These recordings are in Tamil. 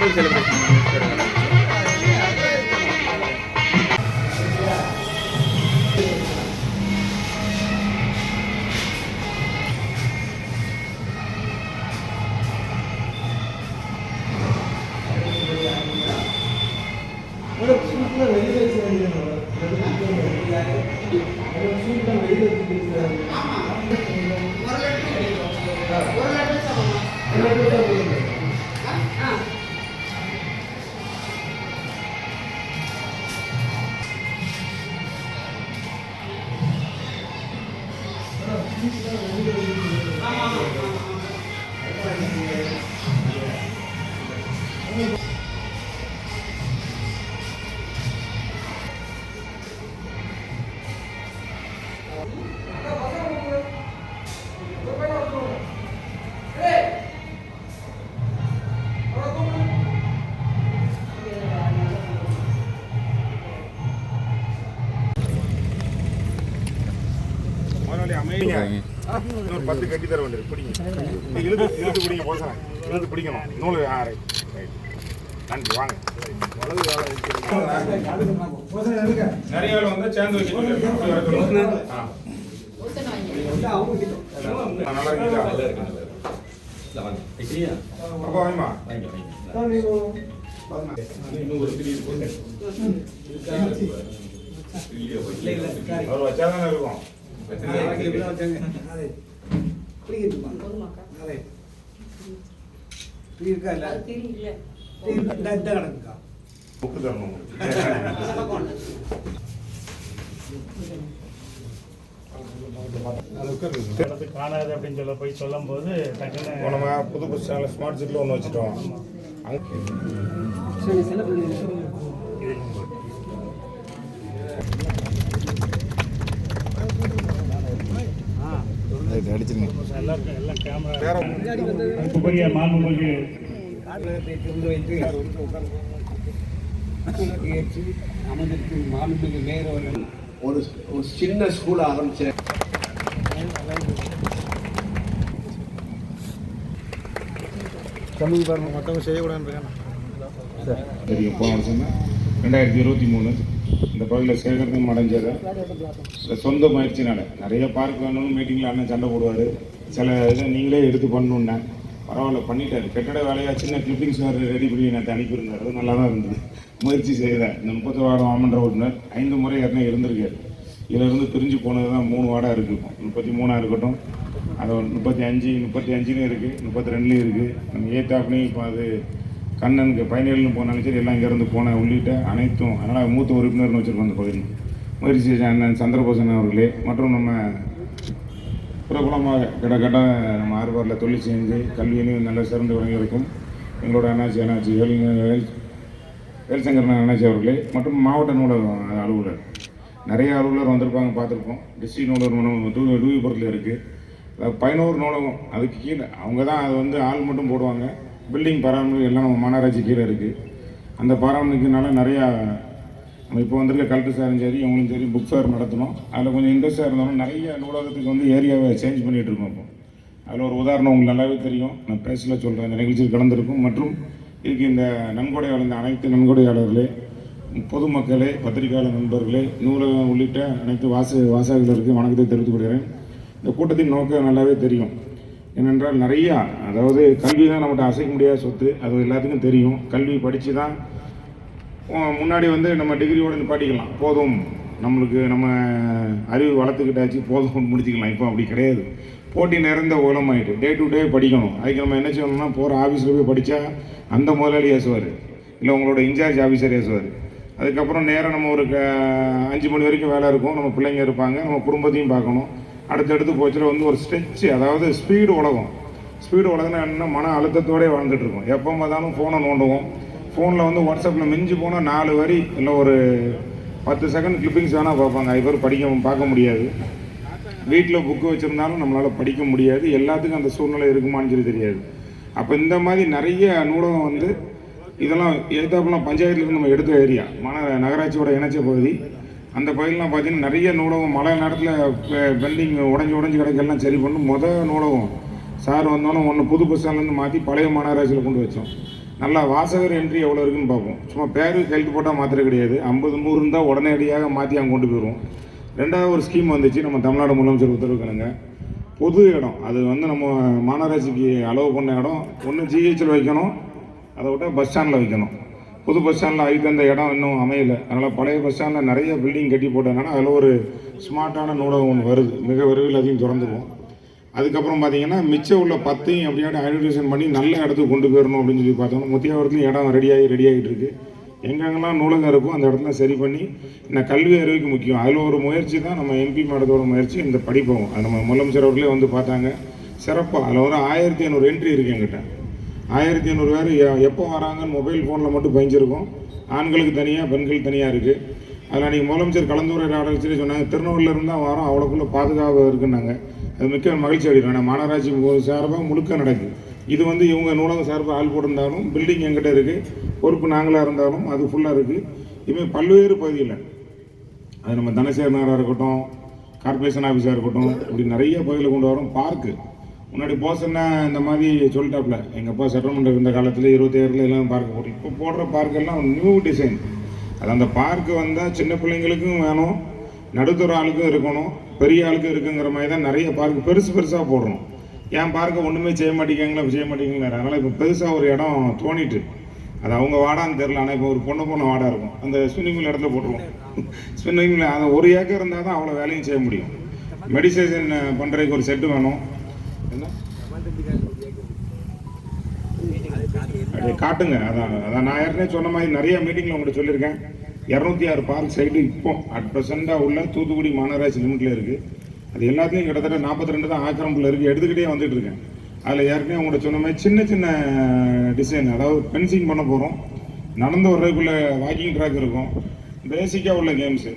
School celebration. இன்னொரு 10 கட்டி தர வேண்டியது பிடிங்க. இழுத்து பிடிங்க. போசா இழுத்து பிடிக்கணும். நூல் நன்றி. வாங்க. நிறைய ஆள் வந்து சேர்ந்து வச்சுருக்கோம். நல்லா இருக்கீங்களா? அப்போ வாங்கம்மா. அவர் வச்சாதானே இருக்கும். புக்கு தரணும். காணாது அப்படின்னு சொல்ல போய் சொல்லும் போது டக்குன்னு நம்ம புது பஸ் ஸ்டாண்டில் ஸ்மார்ட் சிட்டியில் ஒன்று வச்சுட்டோம். அடிச்சிருங்க. எல்லாம் கேமரா மாண்புமிகு அமர்ந்திருக்கும் மாண்புமிகு மேயர் அவர்கள் ஒரு சின்ன ஸ்கூல் ஆரம்பிச்ச கம்மி பாருங்க. மொத்தம் செய்யக்கூடாது. தெரியும். போன வருஷம் 2023 இந்த பகுதியில் சேகரிக்கும் அடைஞ்சது இந்த சொந்த முயற்சினால நிறைய பார்க் வேணும்னு மீட்டிங்கில் அண்ணன் சண்டை போடுவார். சில இதை நீங்களே எடுத்து பண்ணணுன்னே பரவாயில்ல பண்ணிட்டார். கட்டட வேலையாக சின்ன கிளிப்பிங்ஸ் வேறு ரெடி பண்ணி எனக்கு அனுப்பியிருந்தார். அது நல்லா தான் இருந்தது. முயற்சி செய்தேன். இந்த 30 வார்டு மாமன்ற உறுப்பினர் 5 முறை ஏற்கனவே இருந்திருக்காரு. இதிலிருந்து பிரிஞ்சு போனது தான் 3 வார்டாக இருக்குது. 33 இருக்கட்டும், அது 35 இருக்குது, 32 இருக்குது. நம்ம ஏத்தாப்லேயும் இப்போ அது கண்ணனுக்கு 17 போனாலும் சரி எல்லாம் இங்கேருந்து போன உள்ளிட்ட அனைத்தும். அதனால் மூத்த உறுப்பினர்னு வச்சுருக்கோம் அந்த பகுதி. முயற்சி செஞ்ச அண்ணன் சந்திரபோசன் அவர்களே மற்றும் நம்ம பிரபலமாக கிட்டத்தட்ட நம்ம ஆர்வாரில் தொழில் செஞ்சு கல்வியிலையும் நல்ல சிறந்து விளங்கியிருக்கும் எங்களோட அண்ணாச்சி வேல்சங்கரன் அண்ணாச்சி அவர்களே மற்றும் மாவட்ட நூலக அலுவலர் நிறைய அலுவலர் வந்திருப்பாங்க, பார்த்துருக்கோம். டிஸ்ட்ரிக்ட் நூலகர் டூவிபுரத்தில் இருக்குது. 11 நூலகம் அதுக்கு கீழே அவங்க தான் அது வந்து ஆள் மட்டும் போடுவாங்க. பில்டிங் பராமரிப்பு எல்லாம் நம்ம மாநகராட்சி கீழே இருக்குது. அந்த பராமரிப்புனால நிறையா நம்ம இப்போ வந்திருக்க கலெக்டர் சாரும் சரி இவங்களும் சரி புக் ஃபேர் நடத்தணும். அதில் கொஞ்சம் இன்ட்ரெஸ்ட்டாக இருந்தாலும் நிறைய நூலகத்துக்கு வந்து ஏரியாவை சேஞ்ச் பண்ணிகிட்டு இருக்கோம். இப்போ அதில் ஒரு உதாரணம் உங்களுக்கு நல்லாவே தெரியும். நான் பேசல சொல்கிறேன். இந்த நிகழ்ச்சியில் கலந்துருக்கும் மற்றும் இதுக்கு இந்த நன்கொடை வழங்க அனைத்து நன்கொடையாளர்களே, பொதுமக்களே, பத்திரிகையாளர் நண்பர்களே, நூலகம் உள்ளிட்ட அனைத்து வாசகர்களுக்கு வணக்கத்தை தெரிவித்துக் கொள்கிறேன். இந்த கூட்டத்தின் நோக்கம் நல்லாவே தெரியும். ஏனென்றால் நிறையா, அதாவது கல்வி தான் நம்மகிட்ட அசைக்க முடியாத சொத்து. அது எல்லாத்துக்கும் தெரியும். கல்வி படித்து தான் முன்னாடி வந்து நம்ம டிகிரியோடு நிப்பாட்டிக்கலாம், போதும் நம்மளுக்கு நம்ம அறிவு வளர்த்துக்கிட்டாச்சு போதும் முடிச்சுக்கலாம். இப்போ அப்படி கிடையாது. போட்டி நிறைந்த உலகமாயிட்டு டே டு டே படிக்கணும். அதுக்கு நம்ம என்ன செய்யணும்னா போகிற ஆஃபீஸில் போய் படித்தா அந்த முதலாளி ஏசுவார், இல்லை உங்களோட இன்சார்ஜ் ஆஃபீஸர் ஏசுவார். அதுக்கப்புறம் நேரம் நம்ம ஒரு 5 மணி வரைக்கும் வேலை இருக்கும். நம்ம பிள்ளைங்க இருப்பாங்க, நம்ம குடும்பத்தையும் பார்க்கணும். அடுத்தடுத்து போச்சுல வந்து ஒரு ஸ்ட்ரெச்சு, அதாவது ஸ்பீடு உலகம். ஸ்பீடு உலகம்னா என்ன, மன அழுத்தத்தோடய வாழ்ந்துட்டு இருக்கோம். எப்போ பார்த்தாலும் ஃபோனை நோண்டுவோம். ஃபோனில் வந்து வாட்ஸ்அப்பில் மிஞ்சி போனால் 4 வரி இல்லை ஒரு 10 செகண்ட் கிளிப்பிங்ஸ் வேணால் பார்ப்பாங்க. அது பேர் பார்க்க முடியாது. வீட்டில் புக்கு வச்சுருந்தாலும் நம்மளால் படிக்க முடியாது. எல்லாத்துக்கும் அந்த சூழ்நிலை இருக்குமான்னு சொல்லி தெரியாது. அப்போ இந்த மாதிரி நிறைய நூலகம் வந்து இதெல்லாம் எதிர்த்தாப்புலாம் பஞ்சாயத்துலேருந்து நம்ம எடுத்த ஏரியா நகராட்சியோட இணைச்ச பகுதி. அந்த பகுதியெலாம் பார்த்தீங்கன்னா நிறைய நூலகம் மழை நேரத்தில் பெண்டிங் உடஞ்சி கிடக்கெல்லாம் சரி பண்ணி நூலகம் சார் வந்தோன்னே ஒன்று புது பஸ் ஸ்டாண்ட்லேருந்து மாற்றி பழைய மாநகராட்சியில் கொண்டு வச்சோம். நல்லா வாசகர் என்ட்ரி எவ்வளோ இருக்குன்னு பார்ப்போம். சும்மா பேரு கையெழுத்து போட்டால் மாத்திர கிடையாது. 50 100 இருந்தால் உடனடியாக மாற்றி அங்கே கொண்டு போயிடுவோம். ரெண்டாவது ஒரு ஸ்கீம் வந்துச்சு நம்ம தமிழ்நாடு முதலமைச்சர் உத்தரவுக்கணுங்க. பொது இடம் அது வந்து நம்ம மாநகராட்சிக்கு அலோவ் பண்ண இடம் ஒன்று ஜிஹெச்சில் வைக்கணும், அதை விட்டால் பஸ் ஸ்டாண்டில் வைக்கணும். புது பஸ் ஸ்டாண்டில் அதுக்கு அந்த இடம் இன்னும் அமையலை. அதனால் பழைய பஸ் ஸ்டாண்டில் நிறைய பில்டிங் கட்டி போட்டதுனால அதில் ஒரு ஸ்மார்ட்டான நூலகம் ஒன்று வருது. மிக விரைவில் அதையும் திறந்துருவோம். அதுக்கப்புறம் பார்த்தீங்கன்னா மிச்சம் உள்ள 10 அப்படியாட்டி ஐடென்டிஃபிகேஷன் பண்ணி நல்ல இடத்துக்கு கொண்டு போயிடணும் அப்படின்னு சொல்லி பார்த்தோம்னா முத்தியாவரத்துலையும் இடம் ரெடியாகிட்டு இருக்குது. எங்கெங்கெல்லாம் நூலகம் இருக்கும் அந்த இடத்துல சரி பண்ணி இந்த கல்வி அறிவுக்கு முக்கியம். அதில் ஒரு முயற்சி தான் நம்ம எம்பி மேடத்தோட முயற்சி. இந்த படிப்போம் அது நம்ம முதலமைச்சர் அவர்களே வந்து பார்த்தாங்க சிறப்பாக. அதில் ஒரு 1500 என்ட்ரி இருக்குது என்கிட்ட. 1500 பேர் எப்போ வராங்கன்னு மொபைல் ஃபோனில் மட்டும் பயஞ்சிருக்கும். ஆண்களுக்கு தனியாக பெண்களுக்கு தனியாக இருக்குது. அதில் அன்றைக்கி முதலமைச்சர் கலந்துரையாடல் சொல்லி சொன்னாங்க திருநெல்வேலியில் இருந்தால் வரோம் அவ்வளோக்குள்ளே பாதுகாப்பு இருக்குன்னாங்க. அது மிக்க மகிழ்ச்சி அடைகிறோம். மாநகராட்சி சார்பாக முழுக்க நடக்குது. இது வந்து இவங்க நூலகம் சார்பாக ஆள் போட்டிருந்தாலும் பில்டிங் எங்கிட்ட இருக்குது, பொறுப்பு நாங்களாக இருந்தாலும் அது ஃபுல்லாக இருக்குது. இதுமாதிரி பல்வேறு பகுதியில் அது நம்ம தனசேகர் நகராக இருக்கட்டும், கார்பரேஷன் ஆஃபீஸாக இருக்கட்டும், இப்படி நிறைய பகுதியில் கொண்டு வரோம். பார்க்கு முன்னாடி போசன்னா இந்த மாதிரி சொல்லிட்டாப்புல எங்கள் அப்பா சட்டமன்றம் இருந்த காலத்தில் 27 எல்லாம் பார்க்க போட்டோம். இப்போ போடுற பார்க்கெல்லாம் நியூ டிசைன். அது அந்த பார்க்கு வந்தால் சின்ன பிள்ளைங்களுக்கும் வேணும், நடுத்தர ஆளுக்கும் இருக்கணும், பெரிய ஆளுக்கும் இருக்குங்கிற மாதிரி தான் நிறைய பார்க்கு பெருசாக போடுறோம். ஏன் பார்க்க ஒன்றுமே செய்ய மாட்டேங்கிறாங்க. அதனால் இப்போ பெருசாக ஒரு இடம் தோணிட்டு அது அவங்க வாடான்னு தெரில. ஆனால் இப்போ ஒரு பொண்ணு வாடா இருக்கும். அந்த ஸ்விம்மிங் பூல் இடத்துல போட்டுருவோம். ஸ்விம்மிங் பூல் அந்த 1 ஏக்கர் இருந்தால் தான் அவ்வளோ வேலையும் செய்ய முடியும். மெடிசேஷன் பண்ணுறதுக்கு ஒரு செட்டு வேணும். என்ன அப்படியே காட்டுங்க. அதான் நான் ஏற்கனவே சொன்ன மாதிரி நிறைய மீட்டிங்கில் உங்கள்கிட்ட சொல்லியிருக்கேன். 206 பார்க் சைடு இப்போ அட் ப்ரெசென்ட்டாக உள்ள தூத்துக்குடி மாநகராட்சி லிமிட்டில் இருக்குது. அது எல்லாத்துலேயும் கிட்டத்தட்ட 42 தான் ஆக்கிரமிப்பில் இருக்குது. எடுத்துக்கிட்டே வந்துட்டு இருக்கேன். அதில் ஏற்கனவே உங்கள்கிட்ட சொன்ன மாதிரி சின்ன டிசைன், அதாவது ஃபென்சிங் பண்ண போகிறோம். நடந்து வர்றதுக்குள்ள வாக்கிங் ட்ராக் இருக்கும். பேசிக்காக உள்ள கேம்ஸு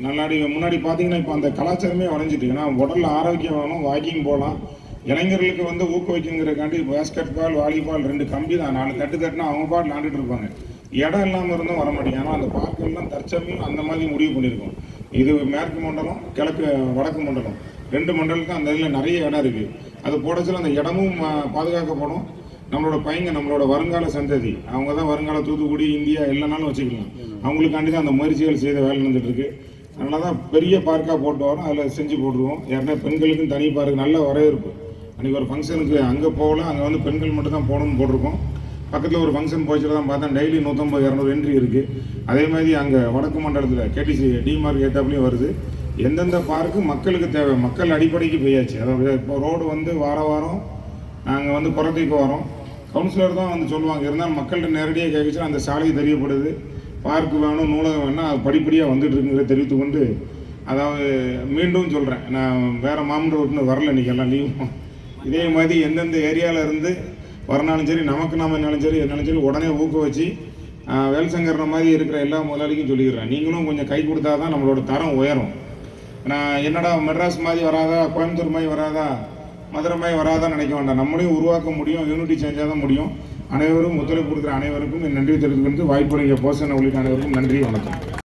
முன்னாடி பார்த்தீங்கன்னா இப்போ அந்த கலாச்சாரமே வளைஞ்சிட்டு. ஏன்னா உடலில் ஆரோக்கியம் வேணும், வாக்கிங் போகலாம். இளைஞர்களுக்கு வந்து ஊக்குவிக்குங்கிறக்காண்டி பேஸ்கெட் பால், வாலிபால் 2 கம்பி தான் 4 தட்டுனா அவங்க பாட்டு விளாண்டுட்டு இருப்பாங்க. இடம் இல்லாமல் இருந்தும் வர மாட்டேங்க. ஆனால் அந்த பார்க்கெல்லாம் தற்சமயம் அந்த மாதிரி முடிவு பண்ணியிருக்கோம். இது மேற்கு மண்டலம், வடக்கு மண்டலம் 2 மண்டலத்துக்கு அந்த இதில் நிறைய இடம் இருக்குது. அது போடச்சில் அந்த இடமும் பாதுகாக்கப்படும். நம்மளோட பையங்க, நம்மளோட வருங்கால சந்ததி, அவங்க தான் வருங்கால தூத்துக்குடி இந்தியா எல்லானாலும் வச்சுக்கலாம். அவங்களுக்காண்டி தான் அந்த முயற்சிகள் செய்த வேலை நடந்துட்டுருக்கு. அதனால தான் பெரிய பார்க்காக போட்டு வரோம். அதில் செஞ்சு போட்டுருவோம். யாருன்னா பெண்களுக்கும் தனி பார்க்கு நல்ல வரவேற்பு. அன்றைக்கி ஒரு ஃபங்க்ஷனுக்கு அங்கே போகலாம், அங்கே வந்து பெண்கள் மட்டும் தான் போகணும்னு போட்டிருக்கோம். பக்கத்தில் ஒரு ஃபங்க்ஷன் போய்ச்சில் தான் பார்த்தா டெய்லி 150 200 என்ட்ரி இருக்குது. அதே மாதிரி அங்கே வடக்கு மண்டலத்தில் கேடிசி டிமார்க் ஏத்தாப்லேயும் வருது. எந்தெந்த பார்க்கு மக்களுக்கு தேவை, மக்கள் அடிப்படைக்கு போயாச்சு. அதாவது இப்போ ரோடு வந்து வாரம் நாங்கள் வந்து புறத்தைக்கு வரோம். கவுன்சிலர் தான் வந்து சொல்லுவாங்க. இருந்தாலும் மக்கள்கிட்ட நேரடியாக கேட்குச்சு அந்த சாலை தெரியப்படுது. பார்க்கு வேணும், நூலகம் வேணும், அது படிப்படியாக வந்துட்டு இருக்குங்கிறத தெரிவித்து கொண்டு, அதாவது மீண்டும் சொல்கிறேன், நான் வேறு மாமன்ற உறுப்பினர் வரல, இன்றைக்கி எல்லாம் லீவ். இதே மாதிரி எந்தெந்த ஏரியாவில் இருந்து வரனாலும் சரி, நமக்கு நாம என்னாலும் சரி உடனே ஊக்குவிச்சு வேல்சங்கர்ன மாதிரி இருக்கிற எல்லா முதலாளிக்கும் சொல்லிக்கிறேன். நீங்களும் கொஞ்சம் கை கொடுத்தா தான் நம்மளோட தரம் உயரும். நான் என்னடா மெட்ராஸ் மாதிரி வராதா, கோயம்புத்தூர் மாதிரி வராதா, மதுரை மாதிரி வராதான்னு நினைக்க வேண்டாம். நம்மளையும் உருவாக்க முடியும், யூனிட்டி சேஞ்சாக தான் முடியும். அனைவரும் ஒத்துழைப்பு கொடுக்குற அனைவருக்கும் நன்றி தெரிவித்துக்கொண்டு வாய்ப்பு போசன உள்ளிட்ட அனைவருக்கும் நன்றி, வணக்கம்.